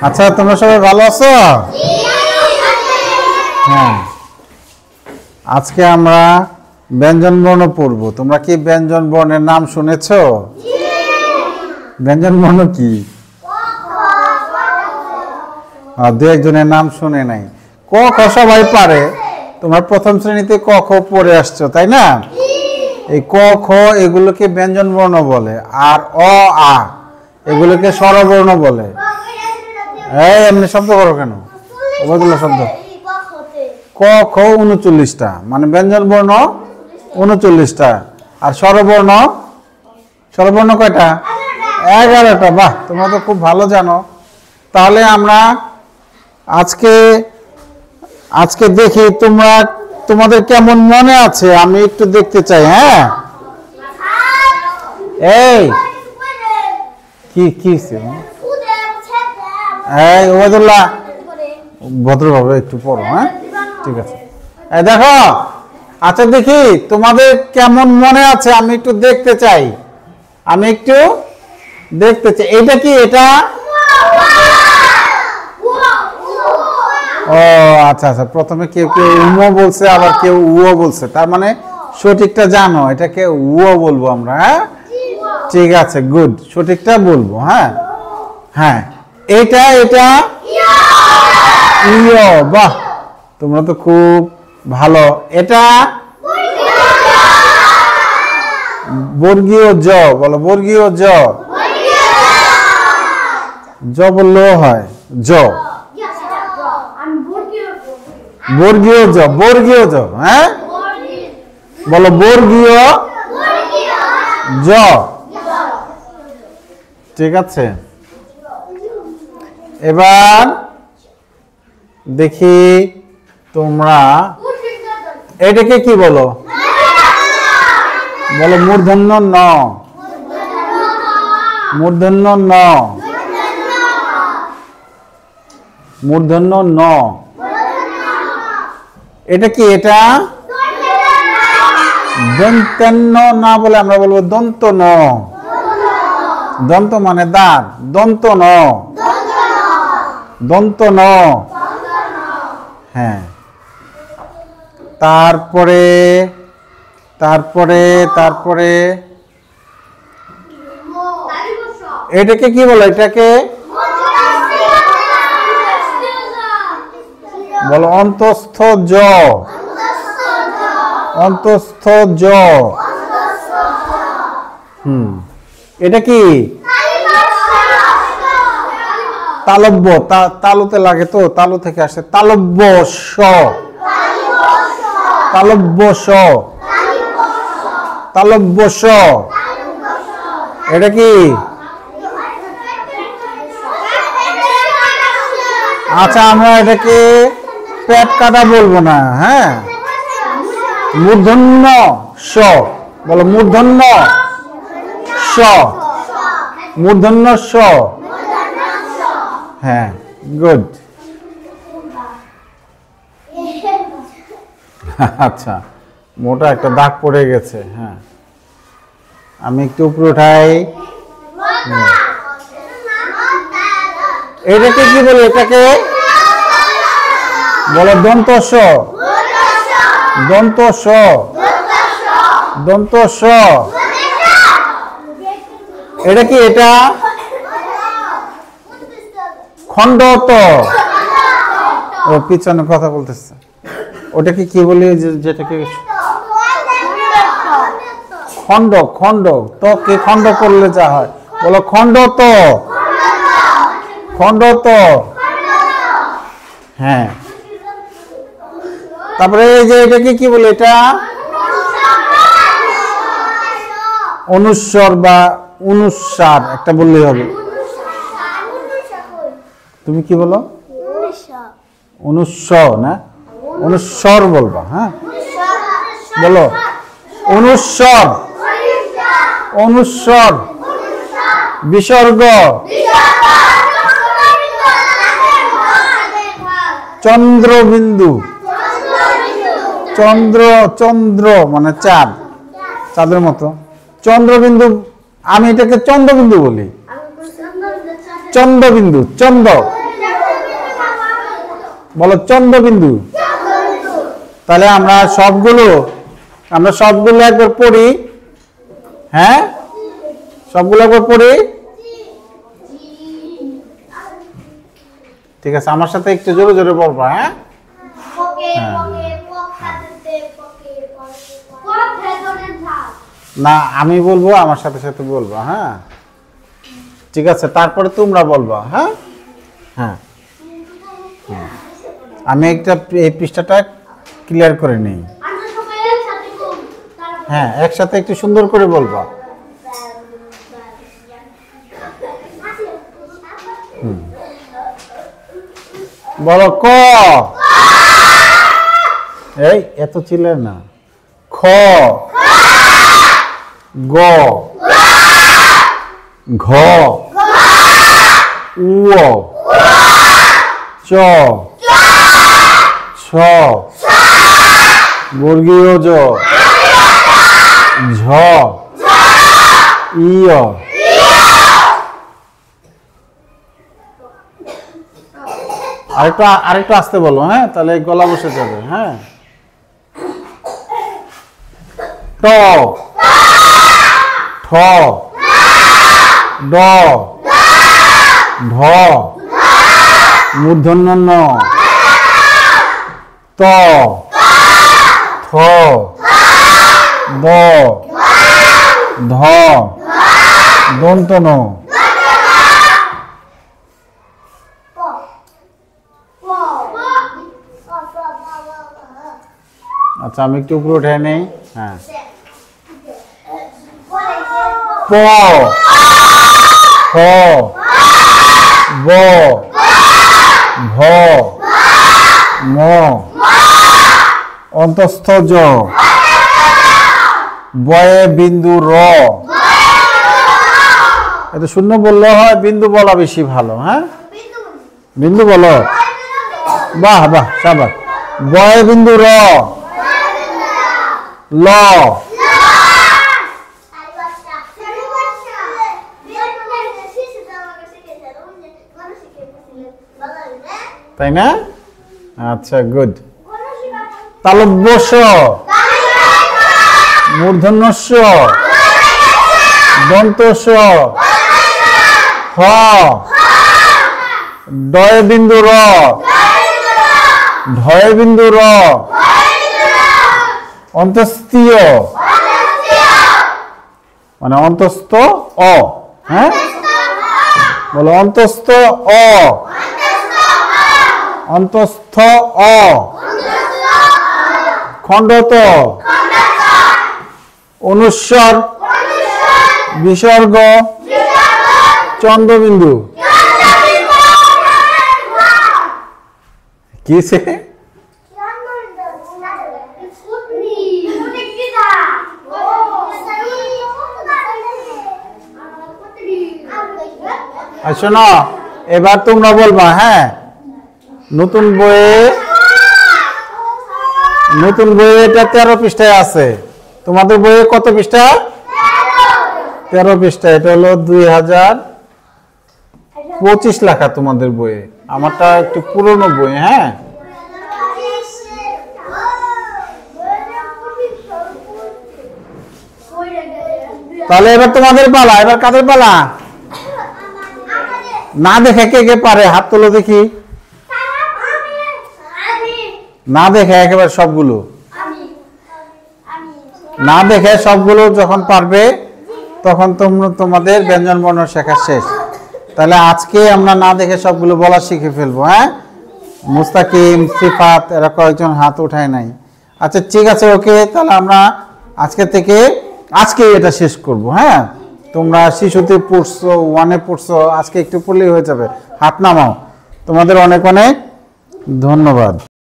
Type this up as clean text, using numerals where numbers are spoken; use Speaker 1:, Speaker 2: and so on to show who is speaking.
Speaker 1: আচ্ছা, তোমরা সবাই ভালো আছো? হ্যাঁ, আজকে আমরা ব্যঞ্জন বর্ণ পড়ব। তোমরা কি ব্যঞ্জন বর্ণের নাম শুনেছো? ব্যঞ্জন বর্ণ কি? দু একজনের নাম শুনে নাই। ক খ সবাই পারে। তোমরা প্রথম শ্রেণীতে ক খ পড়ে আসছো, তাই না? এই ক খ এগুলোকে ব্যঞ্জন বর্ণ বলে, আর অ আ এগুলোকে স্বরবর্ণ বলে। এই এমনি শব্দ করো কেন? ওগুলো শব্দ। ক খ 39টা, মানে ব্যঞ্জন বর্ণ 39টা, আর স্বরবর্ণ কয়টা? 11টা। বাহ, তোমরা তো খুব ভালো জানো। তাহলে আমরা আজকে দেখি তোমাদের কেমন মনে আছে, আমি একটু দেখতে চাই। হ্যাঁ, এই কি এই ওবায়দুল্লাহ, ভদ্রভাবে একটু পড়ো। হ্যাঁ, ঠিক আছে। এই দেখো, আচ্ছা দেখি তোমাদের কেমন মনে আছে, আমি একটু দেখতে চাই। এটা কি? এটা ও আচ্ছা, প্রথমে কেউ উমো বলছে, আবার কেউ উও বলছে। তার মানে সঠিকটা জানো, এটাকে উও বলবো আমরা। হ্যাঁ, ঠিক আছে, গুড, সঠিকটা বলবো। হ্যাঁ, এটা ইয়। বাহ, তোমরা তো খুব ভালো। এটা বর্গীয় জ, বলো বর্গীয় জ। জ বললেও হয়, জ। বর্গীয় জ। হ্যাঁ, বলো বর্গীয় জ। ঠিক আছে, এবার দেখি তোমরা এটাকে কি বলো? বলো মূর্ধন্য ন। মূর্ধন্য ন। মূর্ধন্য ন। এটা কি? এটা দন্তেন্ন না বলে আমরা বলবো দন্ত ন। দন্ত মানে দাঁত, দন্ত ন। দন্ত ন। হ্যাঁ, তারপরে এটাকে কি বলে? এটাকে বলো অন্তস্থ জ। অন্তস্থ জ। এটা কি? তালব্য। তালুতে লাগে তো, তালু থেকে আসে তালব্য স। তালব্য স। তালব্য স। এটা কি? আচ্ছা, আমরা এটাকে পেট কাটা বলবো না। হ্যাঁ, মূর্ধন্য স। বলো মূর্ধন্য স। মূর্ধন্য স। হ্যাঁ, গুড। আচ্ছা, মোটা একটা দাগ পড়ে গেছে। হ্যাঁ, আমি একটু উপরে উঠাই। এটাকে কি বলে? এটাকে বলো দন্ত স। দন্ত স। দন্ত স। এটা কি? এটা খণ্ডত। ও পিছনে কথা বলতেছে। ওটাকে কি বলি? যেটাকে খণ্ড। তো কে খণ্ড করলে যা হয়, বলো খণ্ডত। খণ্ডত। হ্যাঁ, তারপরে এই যে এটাকে কি বলে? এটা অনুস্বর বা অনুস্বার একটা বললেই হবে। তুমি কি বলো? অনুস্বর না, অনুস্বর বলবা। হ্যাঁ, বলো অনুস্বর। অনুস্বর। বিসর্গ। চন্দ্রবিন্দু। চন্দ্র মানে চাঁদ, চাঁদের মতো চন্দ্রবিন্দু। আমি এটাকে চন্দ্রবিন্দু বলি। চন্দ্রবিন্দু। চন্দ্র বলো চন্দ্রবিন্দু। তাহলে আমরা সবগুলো একবার পড়ি। হ্যাঁ, সবগুলো একবার পড়ি। ঠিক আছে, আমার সাথে একটু জোরে জোরে বলবা। হ্যাঁ, না আমি বলবো, আমার সাথে সাথে বলবা। হ্যাঁ, ঠিক আছে, তারপরে তোমরা বলবা। হ্যাঁ হ্যাঁ, আমি একটা এই পৃষ্ঠাটা ক্লিয়ার করে নিই। হ্যাঁ, একসাথে একটু সুন্দর করে বলবা। বলো ক। এই এত চিল্লার না। খ, গ, ঘ, উ, চ, ছ, বর্গীয় জ, ঝ, ইয়। আরেকটু আসতে বলো। হ্যাঁ, তাহলে গলা বসে যাবে। হ্যাঁ, ট, ঠ, ড, ঢ, মূর্ধন্য ণ, ত, থ, দ, ধ, দন্ত ন। আচ্ছা, আমি একটু উপরে উঠে নেই। হ্যাঁ, প, ফ, ব, ভ, ম, অন্তস্থ জ, বয়ে বিন্দু র। এটা শূন্য বললে হয়, বিন্দু বলা বেশি ভালো। হ্যাঁ, বিন্দু বলো। বাহ বাহ, সাবাস। বয়ে বিন্দু র, ল, তাই না? আচ্ছা, গুড। তালব্য স, মূর্ধন্য স, দন্ত স, হ, ডয় বিন্দু র, ঢয় বিন্দু র, অন্তস্থীয় মানে অন্তস্থ অ। হ্যাঁ, বলো অন্তস্থ অ, অন্তস্থ অ, খণ্ডত, অনুস্বর, বিসর্গ, চন্দ্রবিন্দু। কিসে? শোনো, এবার তোমরা বলবা। হ্যাঁ, নতুন বইয়ে এটা 13 পৃষ্ঠায় আছে। তোমাদের বইয়ে কত পৃষ্ঠা? 13 পৃষ্ঠা। এটা হলো 2025 লেখা তোমাদের বইয়ে। আমারটা একটু পুরনো বই। হ্যাঁ, তাহলে এবার তোমাদের পালা। এবার কাদের পালা? না দেখে কে কে পারে হাত তোলো দেখি। না দেখে একেবারে সবগুলো, না দেখে সবগুলো যখন পারবে তখন তোমাদের ব্যঞ্জন বর্ণ শেখা শেষ। তাহলে আজকে আমরা না দেখে সবগুলো বলা শিখে ফেলবো। হ্যাঁ, মুস্তাকিম, সিফাত এরা কয়েকজন হাত উঠায় নাই। আচ্ছা, ঠিক আছে, ওকে। তাহলে আমরা আজকে এটা শেষ করব। হ্যাঁ, তোমরা শিশুতে পড়ছো, 1-এ পড়ছো, আজকে একটু পড়লেই হয়ে যাবে। হাত নামাও। তোমাদের অনেক অনেক ধন্যবাদ।